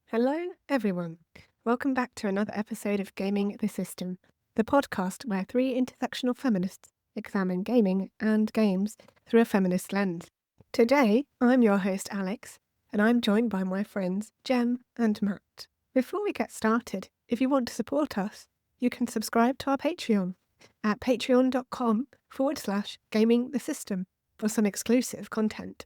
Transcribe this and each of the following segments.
Hello, everyone. Welcome back to another episode of Gaming the System, the podcast where three intersectional feminists examine gaming and games through a feminist lens. Today, I'm your host, Alex, and I'm joined by my friends Jem and Matt. Before we get started, if you want to support us, you can subscribe to our Patreon at patreon.com/gamingthesystem for some exclusive content.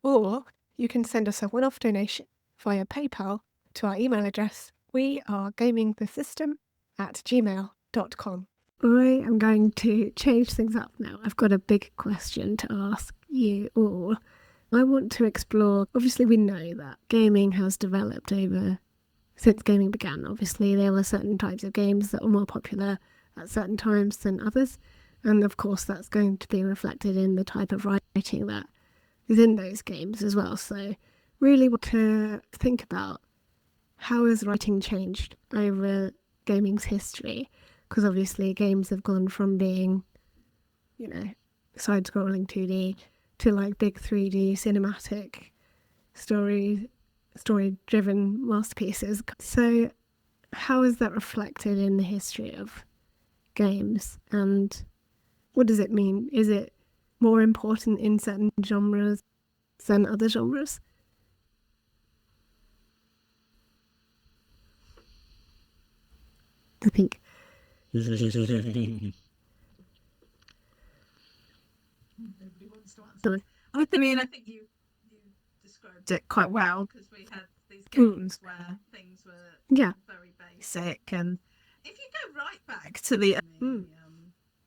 Or you can send us a one-off donation via PayPal to our email address, wearegamingthesystem@gmail.com. I am going to change things up now. I've got a big question to ask you all. I want to explore, obviously we know that gaming has developed since gaming began. Obviously there were certain types of games that were more popular at certain times than others. And of course that's going to be reflected in the type of writing that is in those games as well. So really want to think about how has writing changed over gaming's history? Because obviously games have gone from being, side-scrolling 2D to like big 3D cinematic story-driven masterpieces. So how is that reflected in the history of games? And what does it mean? Is it more important in certain genres than other genres? I think. I think you described it quite well, because we had these games where things were very basic, and if you go right back to the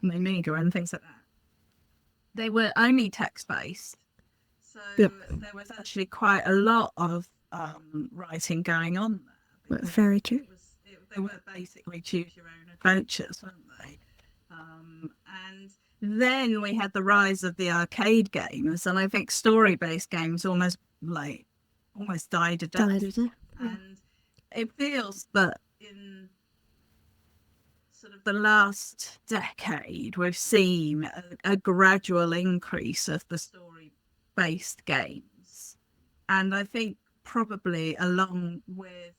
Amiga and things like that, they were only text-based. So there was actually quite a lot of writing going on there. That's very true. They were basically choose your own adventures, weren't they? And then we had the rise of the arcade games, and I think story-based games almost died a death. And it feels that in sort of the last decade, we've seen a gradual increase of the story-based games. And I think probably along with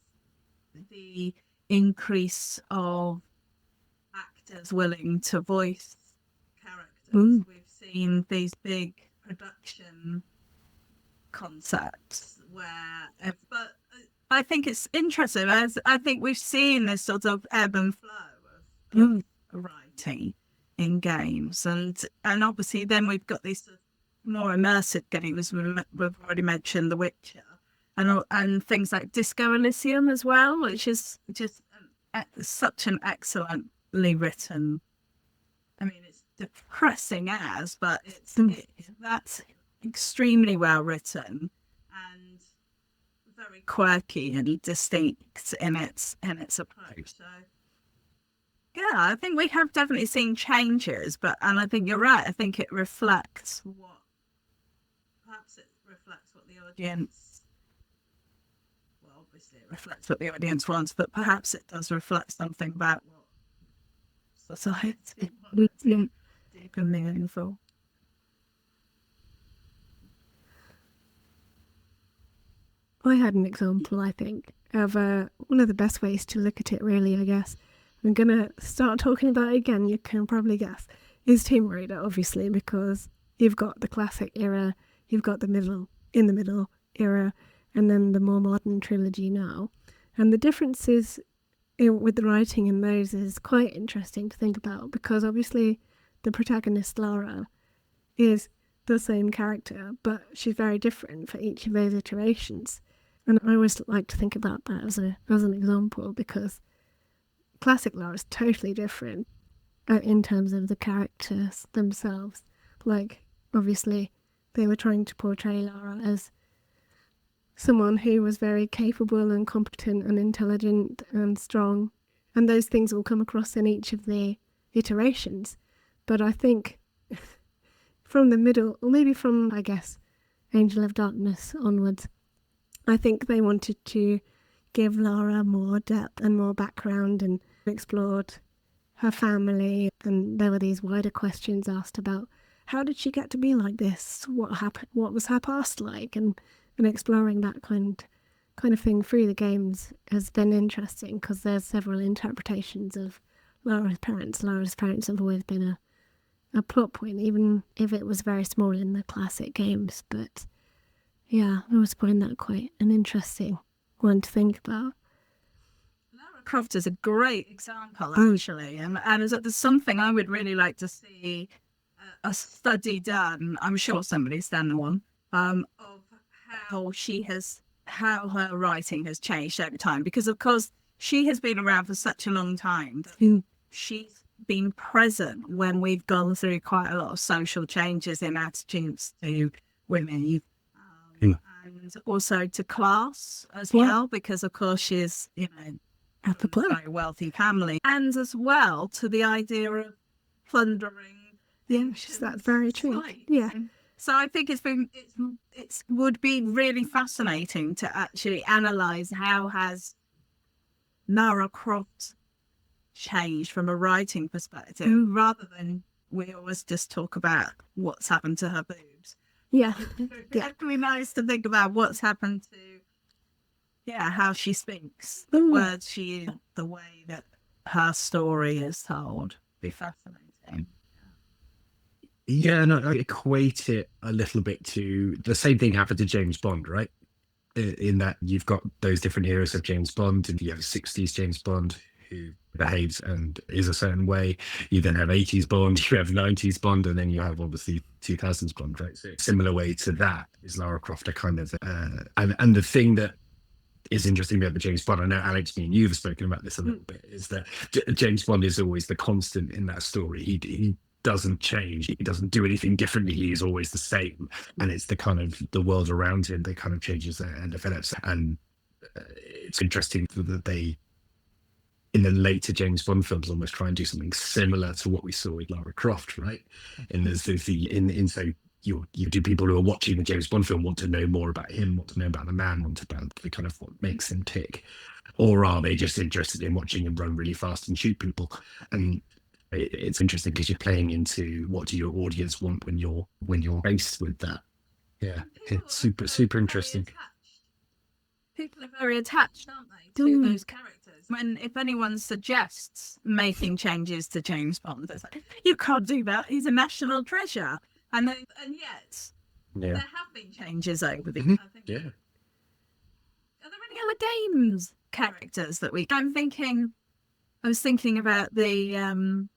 the increase of actors willing to voice characters, we've seen these big production concepts but I think it's interesting, as I think we've seen this sort of ebb and flow of writing in games, and obviously then we've got these sort of more immersive games. We've already mentioned The Witcher, and things like Disco Elysium as well, which is just such an excellently written. I mean, it's depressing but that's extremely well written and very quirky and distinct in its approach. So yeah, I think we have definitely seen changes, and I think you're right. I think it reflects what the audience. Well, obviously it reflects what the audience wants, but perhaps it does reflect something about what society wants deep and meaningful. I had an example, I think, of one of the best ways to look at it, really, I guess. I'm going to start talking about it again, you can probably guess, is Tomb Raider, obviously, because you've got the classic era, you've got the middle era, and then the more modern trilogy now. And the differences with the writing in those is quite interesting to think about, because obviously the protagonist, Lara, is the same character, but she's very different for each of those iterations. And I always like to think about that as an example, because classic Lara is totally different in terms of the characters themselves. Like, obviously, they were trying to portray Lara as someone who was very capable and competent and intelligent and strong. And those things will come across in each of the iterations. But I think from the middle, or maybe from, I guess, Angel of Darkness onwards, I think they wanted to give Lara more depth and more background and explored her family, and there were these wider questions asked about how did she get to be like this? What happened? What was her past like? And exploring that kind of thing through the games has been interesting because there's several interpretations of Lara's parents. Lara's parents have always been a plot point, even if it was very small in the classic games. But yeah, I always find that quite an interesting one to think about. Lara Croft is a great example, actually, and there's something I would really like to see a study done. I'm sure somebody's done one of how her writing has changed over time, because of course she has been around for such a long time. She's been present when we've gone through quite a lot of social changes in attitudes to women, and also to class as well, because of course she's, At the club. a very wealthy family, and as well to the idea of plundering. Yes, that's very true. Yeah. So I think it would be really fascinating to actually analyse how has Lara Croft changed from a writing perspective, rather than we always just talk about what's happened to her boobs. Yeah. It'd be nice to think about what's happened to, how she speaks, the words she uses, the way that her story is told. Be fascinating. Yeah, no, I equate it a little bit to the same thing happened to James Bond, right? In that you've got those different eras of James Bond, and you have 60s James Bond who behaves and is a certain way. You then have 80s Bond, you have 90s Bond, and then you have obviously 2000s Bond, right? So similar way to that is Lara Croft a kind of, and the thing that is interesting about the James Bond, I know Alex, me and you have spoken about this a little bit, is that James Bond is always the constant in that story. He doesn't change. He doesn't do anything differently. He is always the same. And it's the kind of the world around him that kind of changes and develops. And it's interesting that they, in the later James Bond films, almost try and do something similar to what we saw with Lara Croft, right? And there's so you do people who are watching the James Bond film want to know more about him, want to know about the man, want to know about the kind of what makes him tick, or are they just interested in watching him run really fast and shoot people? And it's interesting because you're playing into what do your audience want when you're faced with that. Yeah, it's super interesting. People are very attached, aren't they, to those characters? If anyone suggests making changes to James Bond, it's like, you can't do that. He's a national treasure, and yet there have been changes over the years. Yeah. Are there any other games characters that we? I was thinking about the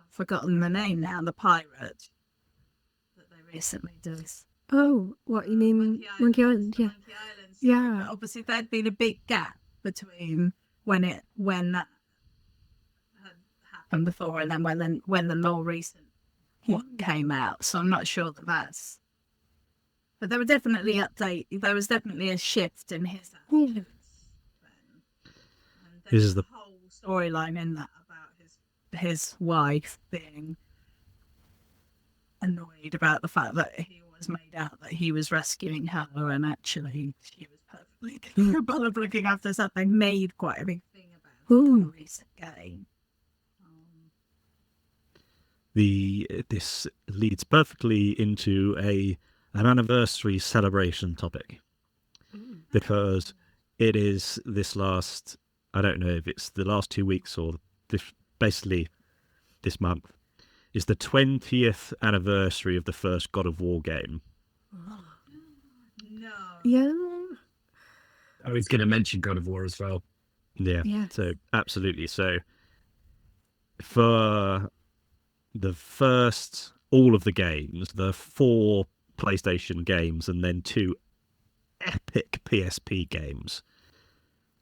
forgotten the name now, the pirate that they recently did. Oh, what you mean? Monkey Island, yeah. Monkey Island. Yeah. Obviously, there'd been a big gap between when that had happened before and then when the more recent one came out. So I'm not sure that's. But there were definitely There was definitely a shift in his. This is the whole storyline in that about his wife being annoyed about the fact that he always made out that he was rescuing her, and actually she was perfectly capable of looking after something. Made quite a big thing about the recent game. This leads perfectly into an anniversary celebration topic, because it is this last, I don't know if it's the last 2 weeks or basically this month, is the 20th anniversary of the first God of War game. No. Yeah. I was going to mention God of War as well. Yeah. So absolutely. So for the first, all of the games, the 4 PlayStation games and then 2 epic PSP games,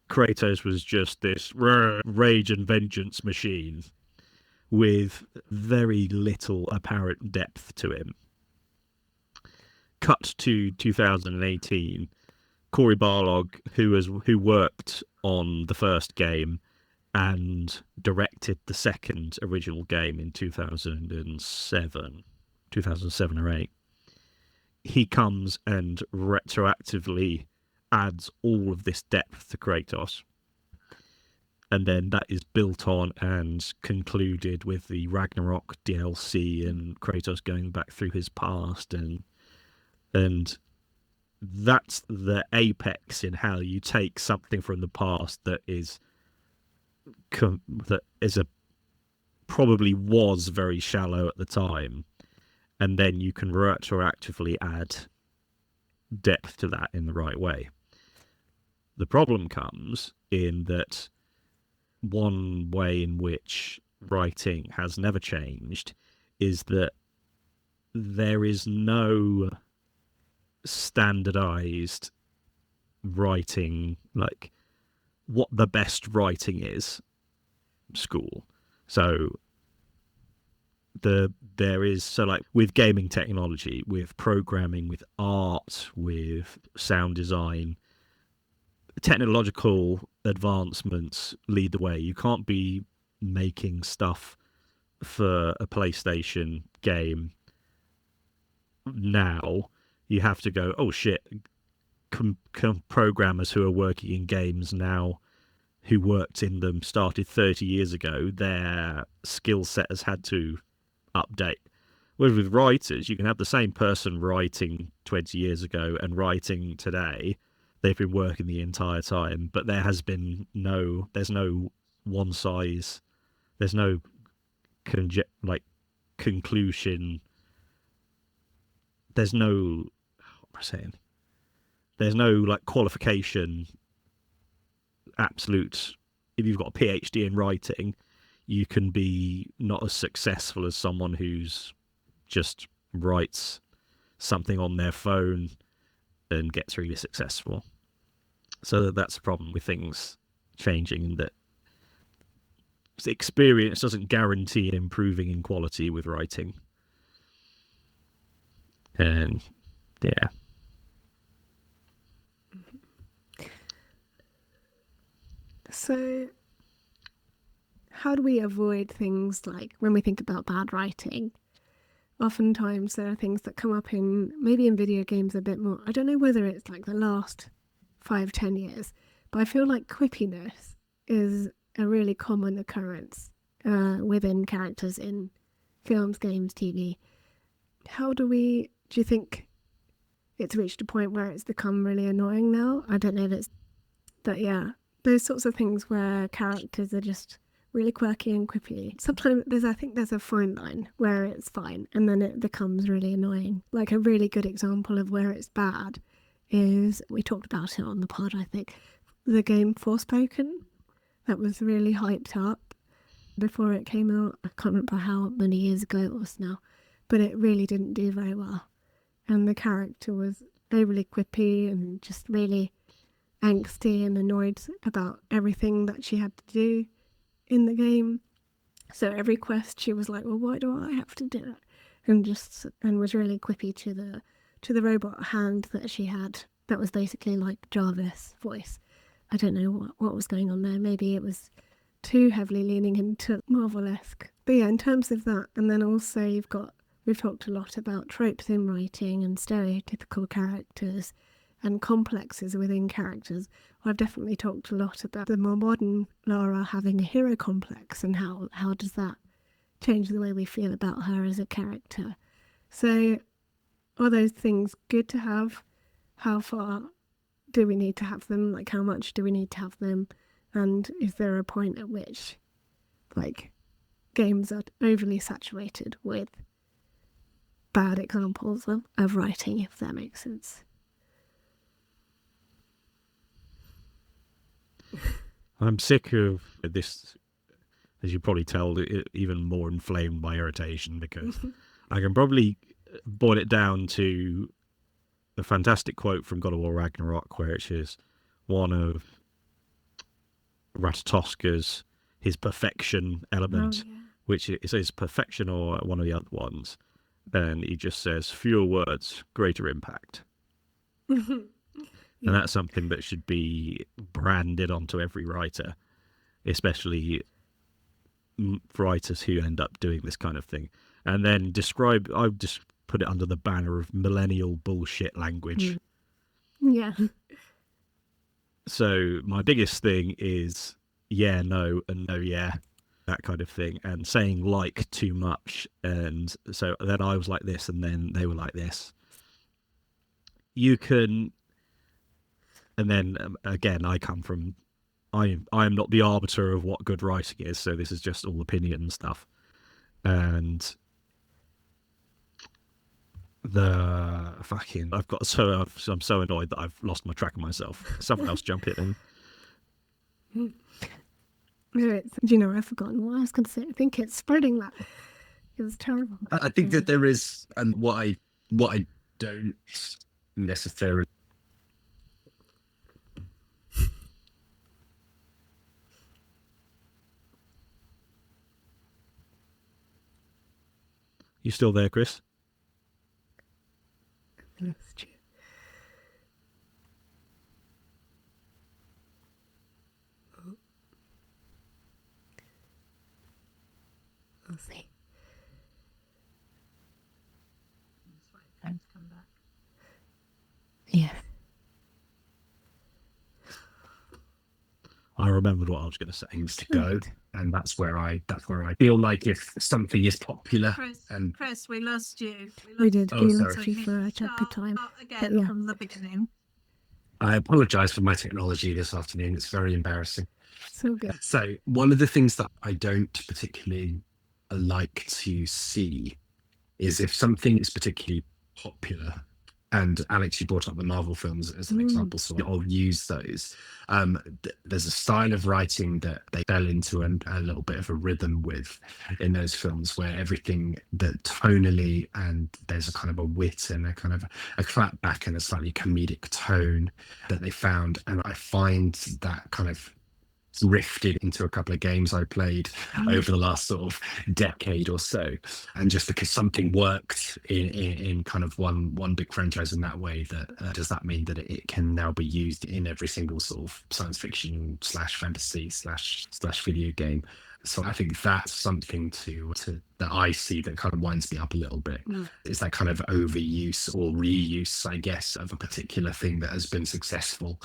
Kratos was just this rage and vengeance machine with very little apparent depth to him. Cut to 2018, Cory Barlog, who worked on the first game and directed the second original game in 2007 or 8, he comes and retroactively adds all of this depth to Kratos. and then that is built on and concluded with the Ragnarok DLC and Kratos going back through his past, and that's the apex in how you take something from the past that is probably was very shallow at the time, and then you can retroactively add depth to that in the right way. The problem comes in that one way in which writing has never changed is that there is no standardized writing, like what the best writing is, school. So like with gaming technology, with programming, with art, with sound design, technological advancements lead the way. You can't be making stuff for a PlayStation game now. You have to go, oh shit, programmers who are working in games now, who worked in them, started 30 years ago, their skill set has had to update. Whereas with writers, you can have the same person writing 20 years ago and writing today. They've been working the entire time, but there's no one size, there's no conclusion, there's no, what am I saying? There's no like qualification, absolute. If you've got a PhD in writing, you can be not as successful as someone who's just writes something on their phone and gets really successful. So that's the problem with things changing, that experience doesn't guarantee improving in quality with writing. And yeah. So how do we avoid things like, when we think about bad writing, oftentimes there are things that come up in video games a bit more. I don't know whether it's like the last 5-10 years, but I feel like quippiness is a really common occurrence within characters in films, games, TV. Do you think it's reached a point where it's become really annoying now? I don't know yeah, those sorts of things where characters are just really quirky and quippy. Sometimes I think there's a fine line where it's fine and then it becomes really annoying. Like a really good example of where it's bad is, we talked about it on the pod, I think, the game Forspoken. That was really hyped up before it came out. I can't remember how many years ago it was now, but it really didn't do very well. And the character was overly quippy and just really angsty and annoyed about everything that she had to do in the game. So every quest she was like, well, why do I have to do it? And was really quippy to the robot hand that she had. That was basically like Jarvis' voice. I don't know what was going on there. Maybe it was too heavily leaning into Marvel-esque. But yeah, in terms of that, and then also we've talked a lot about tropes in writing and stereotypical characters and complexes within characters. I've definitely talked a lot about the more modern Lara having a hero complex and how does that change the way we feel about her as a character. So are those things good to have? How far do we need to have them? Like, how much do we need to have them? And is there a point at which, like, games are overly saturated with bad examples of writing, if that makes sense? I'm sick of this, as you probably tell, even more inflamed by irritation, because I can probably boil it down to a fantastic quote from God of War Ragnarok, which is one of Ratatoska's, his perfection element, which is his perfection or one of the other ones. And he just says, fewer words, greater impact. And that's something that should be branded onto every writer, especially writers who end up doing this kind of thing. And then I've just put it under the banner of millennial bullshit language. Yeah. So my biggest thing is yeah, no, and no, yeah, that kind of thing, and saying like too much. And so then I was like this, and then they were like this. You can, and then again, I come from, I am not the arbiter of what good writing is, so this is just all opinion and stuff. And the fucking, I'm so annoyed that I've lost my track of myself. Someone else jump in. Do you know, I've forgotten what I was going to say. I think it's spreading that. It was terrible. I think that there is, and what I don't necessarily. You still there, Chris? Lost you. I'll see. Time to come back. Yeah. I remembered what I was going to say. Things to go, and that's where I feel like if something is popular, and Chris, we lost you. We did. Oh, We sorry. lost you for a chunk of time. Again Yeah. from the beginning. I apologize for my technology this afternoon. It's very embarrassing. So good. So one of the things that I don't particularly like to see is if something is particularly popular. And Alex, you brought up the Marvel films as an example, so I'll use those. There's a style of writing that they fell into a little bit of a rhythm with in those films, where everything that tonally, and there's a kind of a wit and a kind of a clap back and a slightly comedic tone that they found. And I find that kind of drifted into a couple of games I played over the last sort of decade or so, and just because something worked in kind of one big franchise in that way, that does that mean that it can now be used in every single sort of science fiction / fantasy / video game? So I think that's something to that I see that kind of winds me up a little bit. Is that kind of overuse or reuse, I guess, of a particular thing that has been successful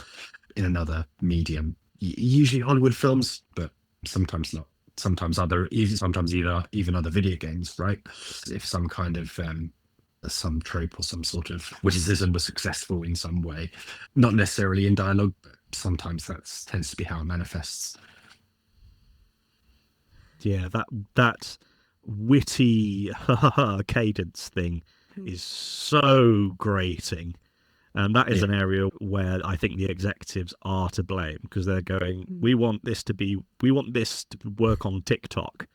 in another medium. Usually Hollywood films, but sometimes not. Sometimes even other video games, right? If some kind of some trope or some sort of witticism was successful in some way, not necessarily in dialogue, but sometimes that tends to be how it manifests. Yeah, that witty cadence thing is so grating. And that is an area where I think the executives are to blame, because they're going, we want this to work on TikTok.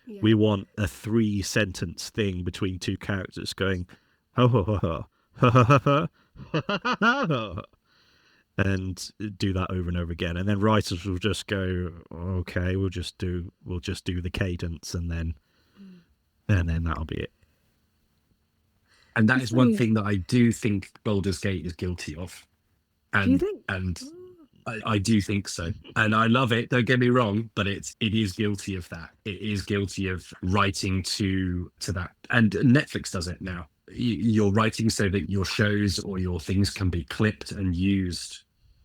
Yeah. We want a 3-sentence thing between two characters going, ho ho ho ho, ha ha ha ha ha ha, and do that over and over again. And then writers will just go, okay, we'll just do the cadence, and then that'll be it. And that is one thing that I do think Baldur's Gate is guilty of. And, Do you think? And I do think so. And I love it, don't get me wrong, but it is guilty of that. It is guilty of writing to that. And Netflix does it now. You're writing so that your shows or your things can be clipped and used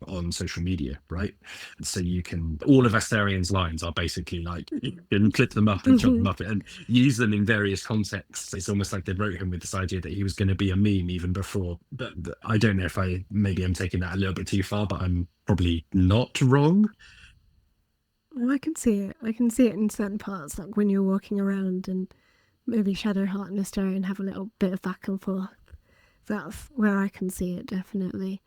on social media, right? And so you can, all of Asterian's lines are basically like, you can clip them up and chop them up and use them in various contexts. It's almost like they wrote him with this idea that he was going to be a meme even before. But I don't know if maybe I'm taking that a little bit too far, but I'm probably not wrong. Well, I can see it. I can see it in certain parts, like when you're walking around and maybe Shadowheart and Asterion have a little bit of back and forth. That's where I can see it, definitely.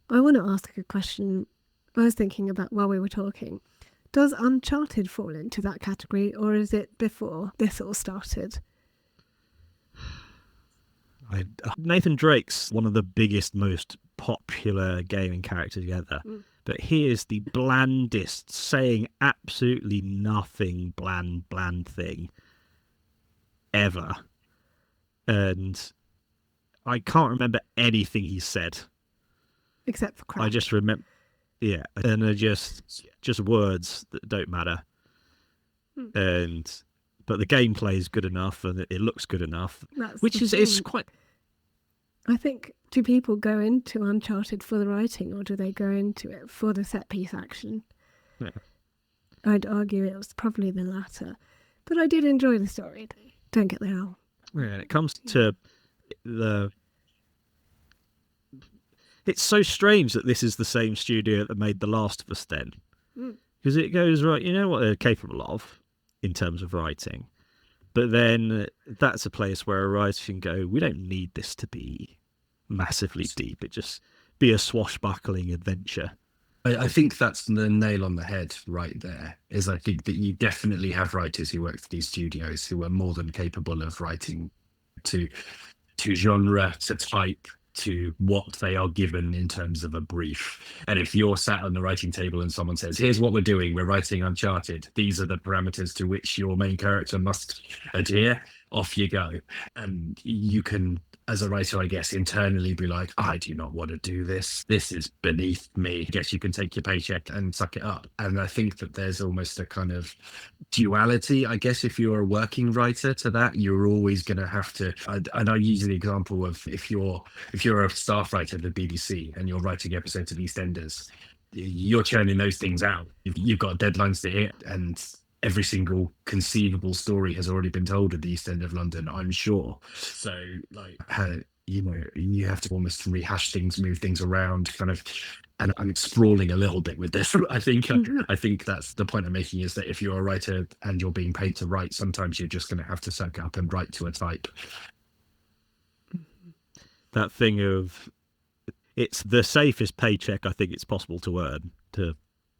I want to ask a question I was thinking about while we were talking. Does Uncharted fall into that category, or is it before this all started? Nathan Drake's one of the biggest, most popular gaming characters ever. But he is the blandest, saying absolutely nothing bland thing ever. And I can't remember anything he said. Except for Croft. I just remember, yeah, and they're just words that don't matter. But the gameplay is good enough, and it looks good enough, which is quite. I think, do people go into Uncharted for the writing, or do they go into it for the set piece action? Yeah. I'd argue it was probably the latter. But I did enjoy the story. Don't get me wrong. Yeah, and it comes to the... It's so strange that this is the same studio that made The Last of Us then. Because it goes, right, you know what they're capable of in terms of writing. But then that's a place where a writer can go, we don't need this to be massively deep. It just be a swashbuckling adventure. I think that's the nail on the head right there, is I think that you definitely have writers who work for these studios who are more than capable of writing to genre, to type, to what they are given in terms of a brief. And if you're sat on the writing table and someone says, here's what we're doing, we're writing Uncharted, these are the parameters to which your main character must adhere, off you go. And you can, as a writer, I guess, internally be like, I do not want to do this. This is beneath me. I guess you can take your paycheck and suck it up. And I think that there's almost a kind of duality, I guess, if you're a working writer to that, you're always going to have to, and I use the example of if you're a staff writer at the BBC and you're writing episodes of EastEnders, you're churning those things out. You've got deadlines to hit, and every single conceivable story has already been told at the East End of London, I'm sure. So, like, you have to almost rehash things, move things around, kind of. And I'm sprawling a little bit with this. I think that's the point I'm making, is that if you're a writer and you're being paid to write, sometimes you're just going to have to suck up and write to a type. That thing of, it's the safest paycheck I think it's possible to earn,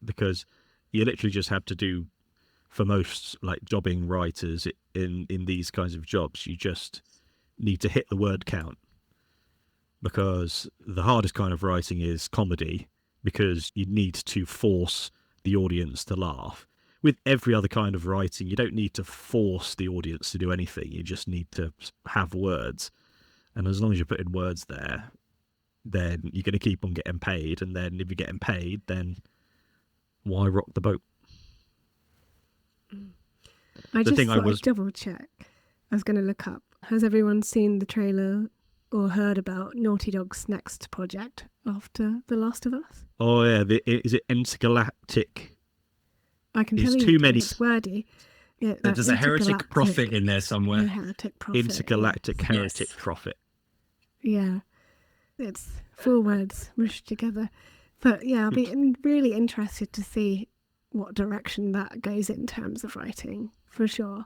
because you literally just have to do, for most like jobbing writers in these kinds of jobs, you just need to hit the word count. Because the hardest kind of writing is comedy, because you need to force the audience to laugh. With every other kind of writing, you don't need to force the audience to do anything. You just need to have words. And as long as you're putting words there, then you're going to keep on getting paid. And then if you're getting paid, then why rock the boat? I just thought I'd double check. I was going to look up. Has everyone seen the trailer or heard about Naughty Dog's next project after The Last of Us? Oh yeah, is it intergalactic? I can tell you too many. It's wordy. Yeah, there's a heretic prophet in there somewhere. Heretic prophet. Intergalactic heretic prophet. Yeah, it's 4 words mushed together. But yeah, I'll be really interested to see what direction that goes in terms of writing, for sure.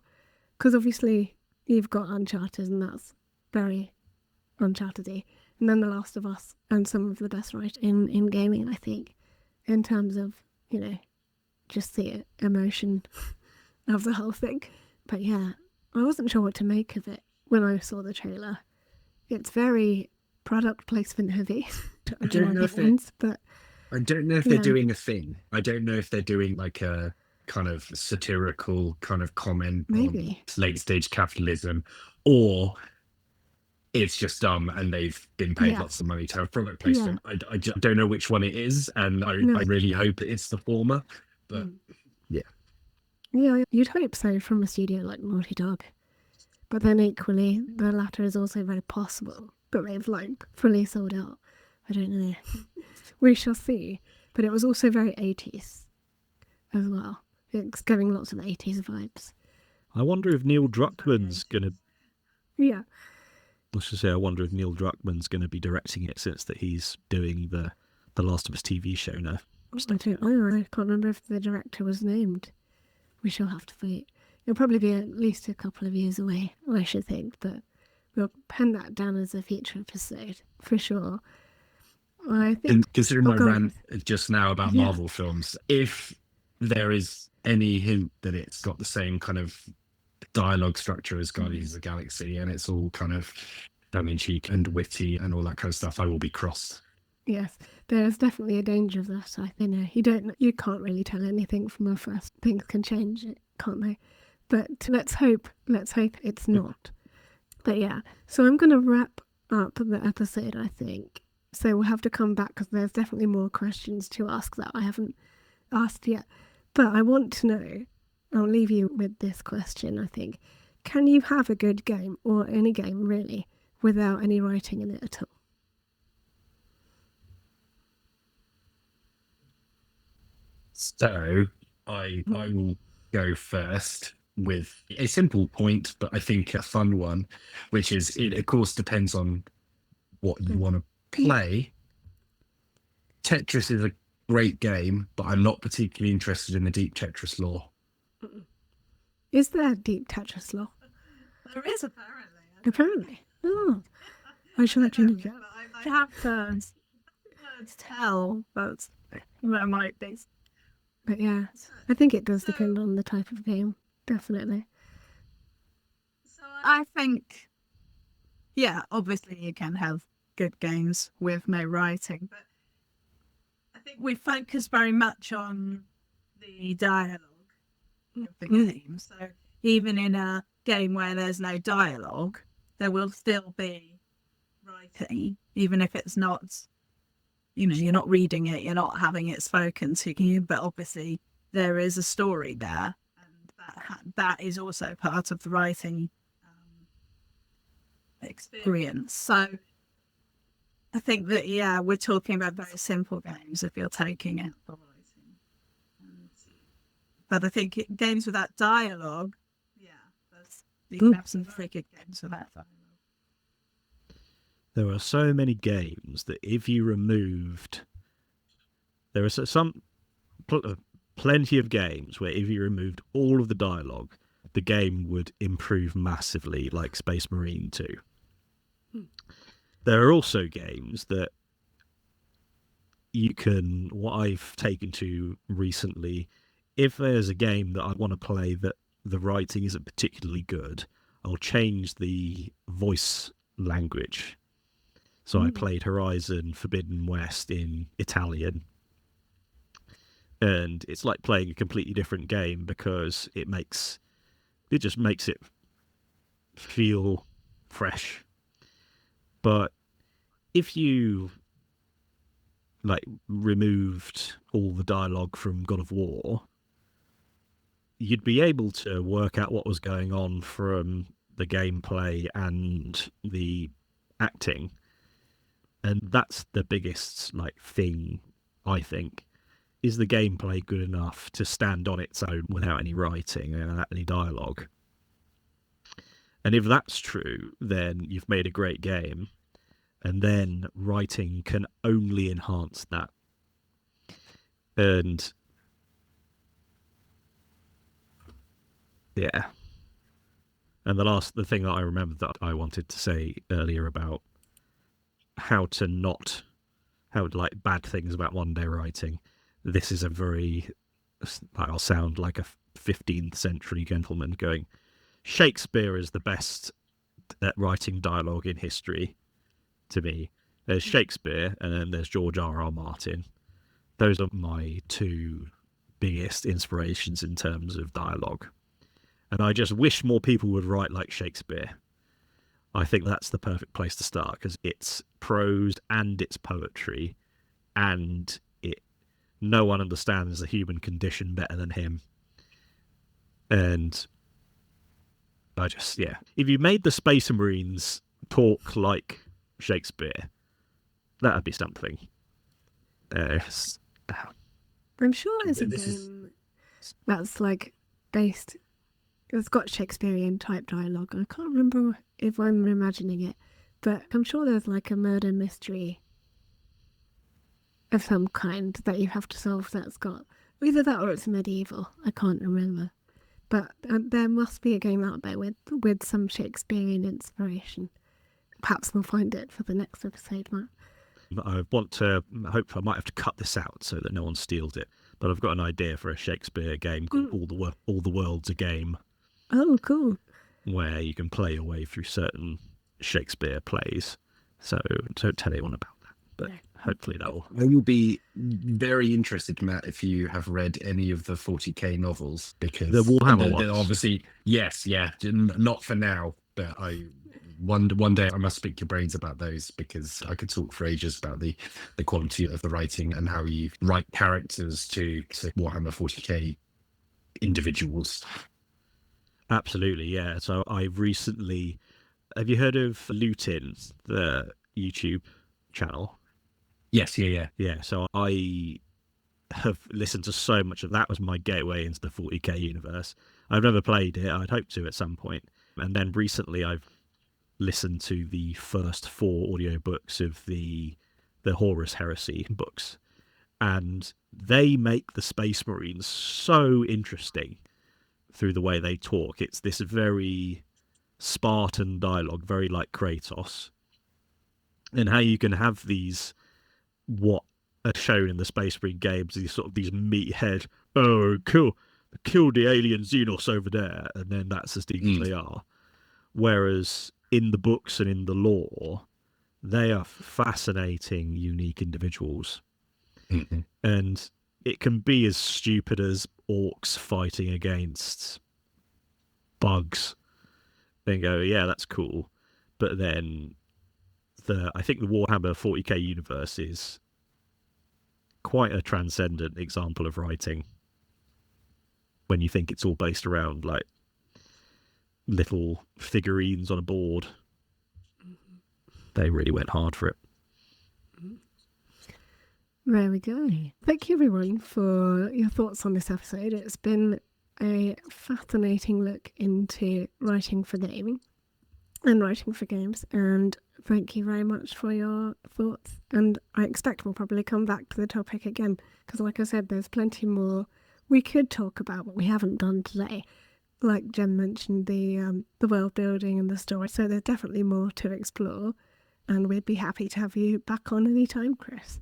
Because obviously you've got Uncharted, and that's very Uncharted-y. And then The Last of Us, and some of the best writing in gaming, I think, in terms of, just the emotion of the whole thing. But yeah, I wasn't sure what to make of it when I saw the trailer. It's very product placement heavy. I don't know if they're doing a thing. I don't know if they're doing like a kind of satirical kind of comment on late stage capitalism, or it's just dumb and they've been paid lots of money to have product placement. I just don't know which one it is, and I really hope it's the former. But yeah, you'd hope so from a studio like Naughty Dog. But then equally, the latter is also very possible. But they've fully sold out. I don't know. We shall see. But it was also very 80s as well. It's giving lots of 80s vibes. I wonder if Neil Druckmann's going to... Yeah. Let's just say I wonder if Neil Druckmann's going to be directing it, since that he's doing the Last of Us TV show now. I can't remember if the director was named. We shall have to wait. It'll probably be at least a couple of years away, I should think, but we'll pen that down as a future episode, for sure. I think... And considering my rant just now about Marvel films, if there is any hint that it's got the same kind of dialogue structure as Guardians of the Galaxy, and it's all kind of tongue-in-cheek and witty and all that kind of stuff, I will be cross. Yes, there is definitely a danger of that. I think you can't really tell anything from a first. Things can change, can't they? But let's hope it's not. But yeah, so I'm going to wrap up the episode, I think. So we'll have to come back, because there's definitely more questions to ask that I haven't asked yet. But I want to know, I'll leave you with this question, I think. Can you have a good game, or any game really, without any writing in it at all? So I will go first with a simple point, but I think a fun one, which is it of course depends on what you want to play. Tetris is a great game, but I'm not particularly interested in the deep Tetris lore. Is there a deep Tetris lore? There is apparently. Apparently. Oh, I shall let you know. I have heard tell, but there might be. But yeah, I think it does depend on the type of game. Definitely. So I think, yeah, obviously you can have good games with no writing, but I think we focus very much on the dialogue of the game. So even in a game where there's no dialogue, there will still be writing, even if it's not, you're not reading it, you're not having it spoken to you, but obviously there is a story there, and that is also part of the writing experience. So I think that, yeah, we're talking about very simple games if you're taking out the writing. But I think games without dialogue, you can have some very good games without dialogue. There are so many games that if you removed... There are plenty of games where if you removed all of the dialogue, the game would improve massively, like Space Marine 2. There are also games that you can... What I've taken to recently, if there's a game that I want to play that the writing isn't particularly good, I'll change the voice language. So I played Horizon Forbidden West in Italian. And it's like playing a completely different game because it just makes it feel fresh. But if you removed all the dialogue from God of War, you'd be able to work out what was going on from the gameplay and the acting. And that's the biggest thing, I think. Is the gameplay good enough to stand on its own without any writing and without any dialogue? And if that's true, then you've made a great game. And then writing can only enhance that. And yeah. And the thing that I remember that I wanted to say earlier about how bad things about modern day writing. This is I'll sound like a 15th century gentleman going, Shakespeare is the best at writing dialogue in history to me. There's Shakespeare and then there's George R.R. Martin. Those are my two biggest inspirations in terms of dialogue. And I just wish more people would write like Shakespeare. I think that's the perfect place to start because it's prose and it's poetry, and no one understands the human condition better than him. And if you made the Space Marines talk like Shakespeare, that'd be something. I'm sure there's a game that's based... It's got Shakespearean type dialogue. I can't remember if I'm imagining it, but I'm sure there's a murder mystery of some kind that you have to solve that's got either that or it's medieval. I can't remember. But there must be a game out there with some Shakespearean inspiration. Perhaps we'll find it for the next episode, Matt. I hope I might have to cut this out so that no one steals it. But I've got an idea for a Shakespeare game called All the World's a Game. Oh, cool. Where you can play your way through certain Shakespeare plays. So don't tell anyone about that. But hopefully that will... I will be very interested, Matt, if you have read any of the 40k novels, because the Warhammer ones. Obviously, yes, yeah, not for now, but one day I must pick your brains about those, because I could talk for ages about the quality of the writing and how you write characters to Warhammer 40k individuals. Absolutely, yeah. So I've recently... Have you heard of Lutin, the YouTube channel? Yes, yeah. Yeah, so I have listened to so much of that. Was my gateway into the 40k universe. I've never played it. I'd hope to at some point. And then recently I've listened to the first 4 audiobooks of the Horus Heresy books. And they make the Space Marines so interesting through the way they talk. It's this very Spartan dialogue, very like Kratos. And how you can have these, what are shown in the Space Marine games, these sort of these meathead, oh, kill the alien Xenos over there, and then that's as deep as they are. Whereas in the books and in the lore, they are fascinating, unique individuals. Mm-hmm. And it can be as stupid as orcs fighting against bugs. Then go, yeah, that's cool. But then I think the Warhammer 40k universe is quite a transcendent example of writing, when you think it's all based around like little figurines on a board. They really went hard for it. There we go. Thank you everyone for your thoughts on this episode. It's been a fascinating look into writing for gaming and writing for games, and thank you very much for your thoughts. And I expect we'll probably come back to the topic again, because like I said, there's plenty more we could talk about, but we haven't done today. Like Jen mentioned, the world building and the story, so there's definitely more to explore, and we'd be happy to have you back on anytime, Chris.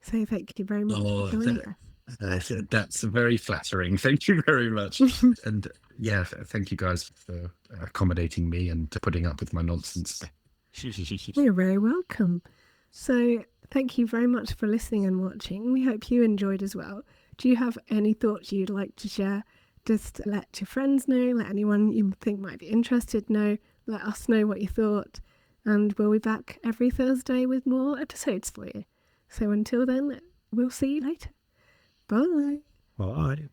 So thank you very much for joining us. That's very flattering. Thank you very much. And yeah, thank you guys for accommodating me and putting up with my nonsense. You're very welcome. So thank you very much for listening and watching. We hope you enjoyed as well. Do you have any thoughts you'd like to share? Just let your friends know, let anyone you think might be interested know, let us know what you thought, and we'll be back every Thursday with more episodes for you. So until then, we'll see you later. Bye. Bye.